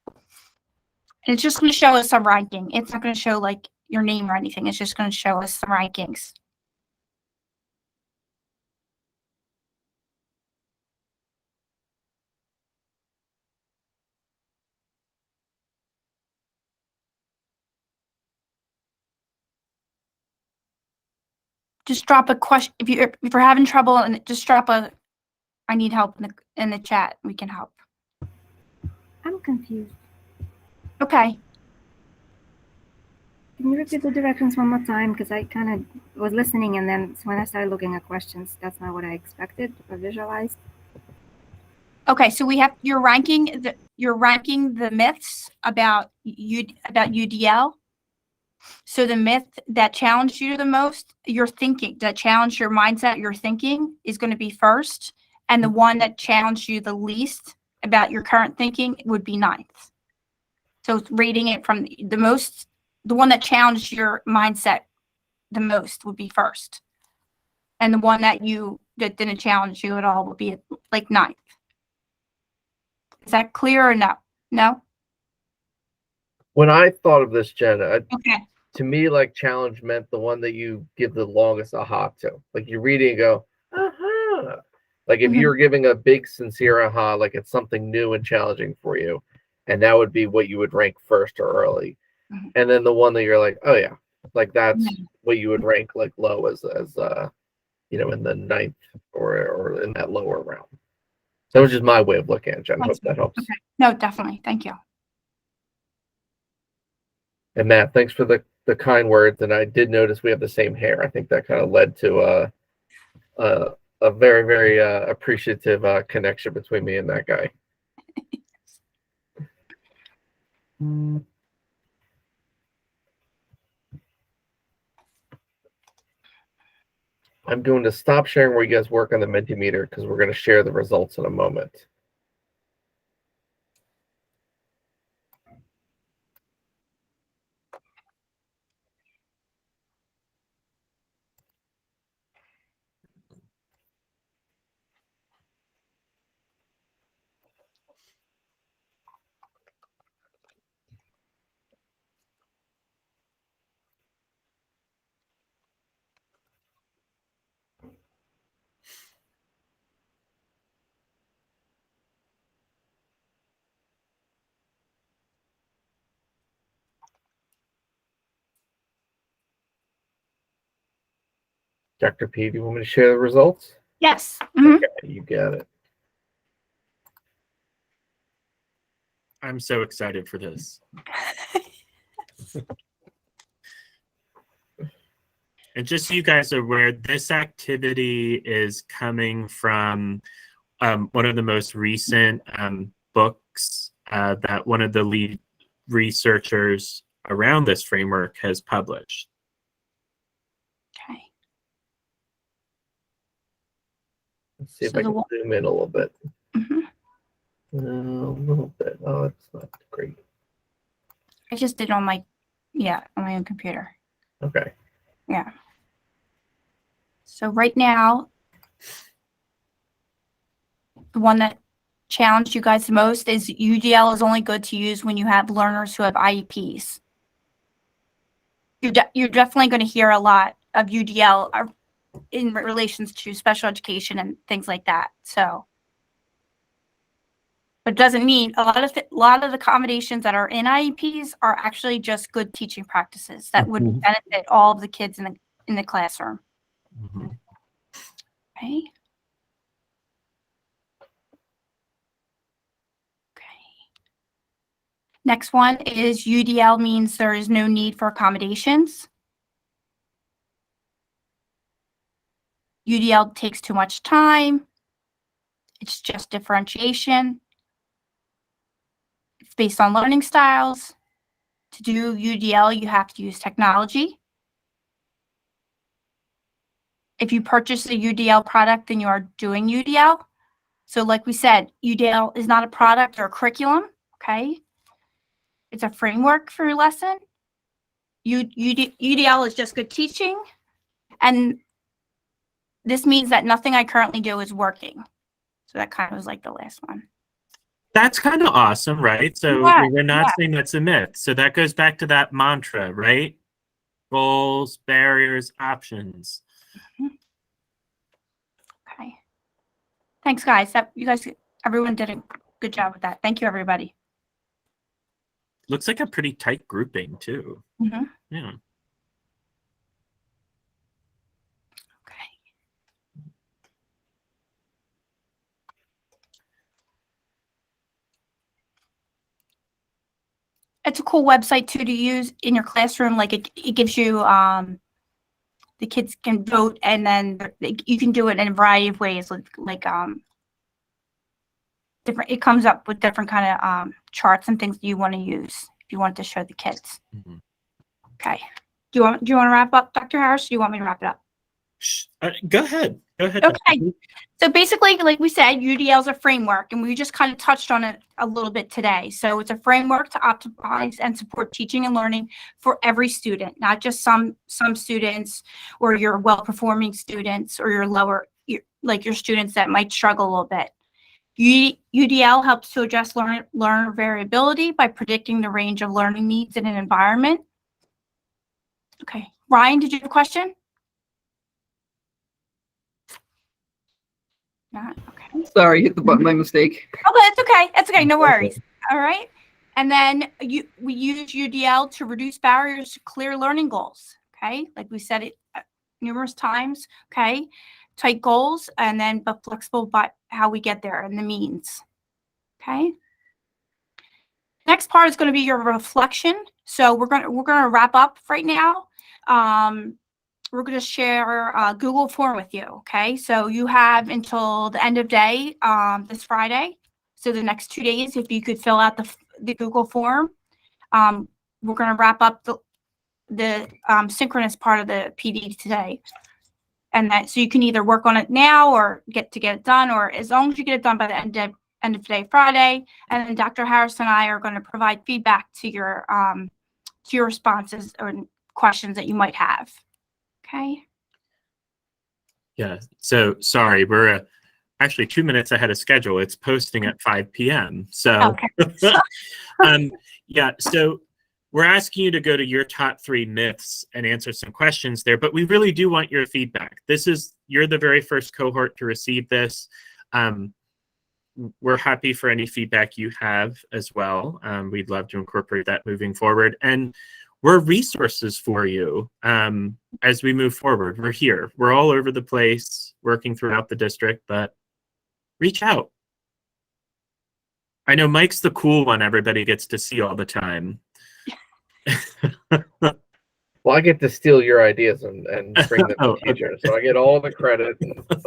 And it's just going to show us some ranking. It's not going to show like your name or anything. It's just going to show us some rankings. Just drop a question if you're having trouble, and just drop a I need help in the chat. We can help. I'm confused. Okay. Can you repeat the directions one more time? Because I kind of was listening, and then when I started looking at questions, that's not what I expected or visualized. Okay, so you're ranking the myths about UDL. So the myth that challenged you the most, your thinking, that challenged your mindset, your thinking, is going to be first, and the one that challenged you the least about your current thinking would be 9th. So rating it from the one that challenged your mindset the most would be first, and the one that didn't challenge you at all would be like 9th. Is that clear or no? No? When I thought of this, Jen, Okay. to me, like challenge meant the one that you give the longest aha to. Like you read it and go, aha. Like if you're giving a big, sincere aha, like it's something new and challenging for you, and that would be what you would rank first or early. And then the one that you're like, oh yeah, like that's what you would rank like low as you know, in the 9th or in that lower realm. That was just my way of looking at it, Jen. I hope that helps. Okay. No, definitely. Thank you. And Matt, thanks for the kind words. And I did notice we have the same hair. I think that kind of led to a very, very appreciative connection between me and that guy. I'm going to stop sharing where you guys work on the Mentimeter because we're going to share the results in a moment. Dr. P, do you want me to share the results? Yes. Okay, you got it. I'm so excited for this. And just so you guys are aware, this activity is coming from one of the most recent books that one of the lead researchers around this framework has published. Okay. Let's see if I can zoom in a little bit. A little bit. Oh, it's not great. I just did on my own computer. Okay. Yeah. So right now, the one that challenged you guys the most is UDL is only good to use when you have learners who have IEPs. You're definitely going to hear a lot of UDL in relations to special education and things like that. So, but it doesn't mean a lot of the accommodations that are in IEPs are actually just good teaching practices that would benefit all of the kids in the classroom. Okay. Next one is UDL means there is no need for accommodations. UDL takes too much time. It's just differentiation. It's based on learning styles. To do UDL, you have to use technology. If you purchase a UDL product, then you are doing UDL. So like we said, UDL is not a product or a curriculum, okay? It's a framework for your lesson. UDL is just good teaching. And this means that nothing I currently do is working. So that kind of was like the last one. That's kind of awesome, right? So Yeah, we're not yeah. saying that's a myth. So that goes back to that mantra, right? Goals, barriers, options. Okay. Thanks, guys. Everyone did a good job with that. Thank you, everybody. Looks like a pretty tight grouping too. Mm-hmm. Yeah. It's a cool website too to use in your classroom. Like it gives you the kids can vote, and then you can do it in a variety of ways. Like different. It comes up with different kind of charts and things that you want to use if you want to show the kids. Mm-hmm. Okay. Do you want to wrap up, Dr. Harris? Or do you want me to wrap it up? Go ahead. Go ahead. Okay. So basically, like we said, UDL is a framework, and we just kind of touched on it a little bit today. So it's a framework to optimize and support teaching and learning for every student, not just some students or your well-performing students or your students that might struggle a little bit. UDL helps to address learner variability by predicting the range of learning needs in an environment. Okay. Ryan, did you have a question? Not okay. Sorry, hit the button by mistake. Oh, that's okay. That's okay. No worries. All right. And then we use UDL to reduce barriers to clear learning goals. Okay. Like we said it numerous times. Okay. Tight goals, and then but flexible by how we get there and the means. Okay. Next part is going to be your reflection. So we're gonna wrap up right now. We're going to share a Google form with you, okay? So you have until the end of day, this Friday. So the next 2 days, if you could fill out the Google form. We're going to wrap up the synchronous part of the PD today. And so you can either work on it now or get it done, or as long as you get it done by the end of day, Friday. And then Dr. Harris and I are going to provide feedback to your responses or questions that you might have. Okay. Yeah. So sorry, we're actually 2 minutes ahead of schedule. It's posting at 5 p.m. So, okay. Yeah. So we're asking you to go to your top 3 myths and answer some questions there, but we really do want your feedback. You're the very first cohort to receive this. We're happy for any feedback you have as well. We'd love to incorporate that moving forward. And we're resources for you as we move forward. We're here. We're all over the place, working throughout the district, but reach out. I know Mike's the cool one everybody gets to see all the time. Well, I get to steal your ideas and bring them to teachers, so I get all the credit. But,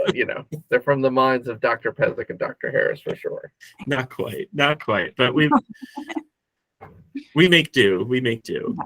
they're from the minds of Dr. Peszek and Dr. Harris for sure. Not quite, but we make do. We make do.